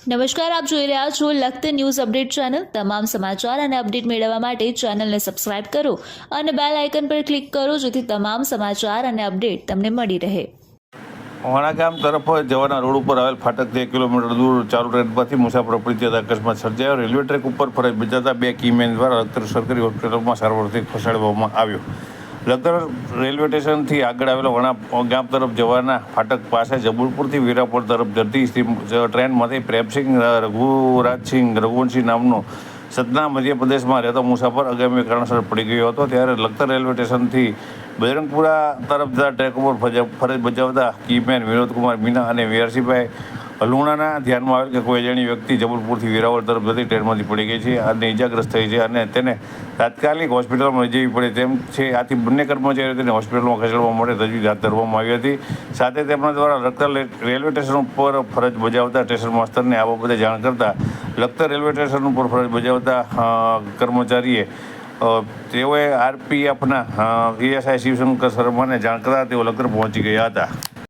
નમસ્કાર, આપ જોઈ રહ્યા છો લખત ન્યૂઝ અપડેટ ચેનલ। તમામ સમાચાર અને અપડેટ મેળવવા માટે ચેનલને સબસ્ક્રાઇબ કરો અને બેલ આઇકન પર ક્લિક કરો જેથી તમામ સમાચાર અને અપડેટ તમને મળી રહે। વાણા ગામ તરફ જવાના રોડ ઉપર આવેલ ફાટકથી 1 કિલોમીટર દૂર ચાલુ ટ્રેન પરથી મુસાફરો પડી જતા અકસ્માત સર્જાયો। રેલવે ટ્રેક ઉપર ફરજ બજાવતા 2 કીમેન દ્વારા લખતર સરકારી હોસ્પિટલમાં સારવારથી ખસેડવામાં આવ્યો। લખતર રેલવે સ્ટેશનથી આગળ આવેલા વણા ગામ તરફ જવાના ફાટક પાસે જબલપુરથી વીરાપોર તરફ જતી ટ્રેનમાંથી પ્રેમસિંહ રઘુરાજસિંહ રઘુવંશી નામનો સતના મધ્યપ્રદેશમાં રહેતો મુસાફર અગામી કારણસર પડી ગયો હતો। ત્યારે લખતર રેલવે સ્ટેશનથી બજરંગપુરા તરફ જતા ટ્રેક ઉપર ફરજ બજાવતા કીમેન વિનોદકુમાર મીના અને વીરસિંહભાઈ લુણાના ધ્યાનમાં આવેલ કે કોઈ અજાણી વ્યક્તિ જબલપુરથી વેરાવળ તરફ જતી ટ્રેનમાંથી પડી ગઈ છે અને ઇજાગ્રસ્ત થઈ છે અને તેને તાત્કાલિક હોસ્પિટલમાં લઈ જવી પડે તેમ છે। આથી બંને કર્મચારીઓ તેને હોસ્પિટલમાં ખસેડવા માટે તજવીજ હાથ ધરવામાં આવી હતી। સાથે તેમના દ્વારા લખતર રેલવે સ્ટેશન ઉપર ફરજ બજાવતા સ્ટેશન માસ્તરને આ બાબતે જાણ કરતા લખતર રેલવે સ્ટેશન ઉપર ફરજ બજાવતા કર્મચારીએ તેઓએ આરપીએફના એએસઆઈ શિવશંકર શર્માને જાણ કરતા તેઓ લખતર પહોંચી ગયા હતા।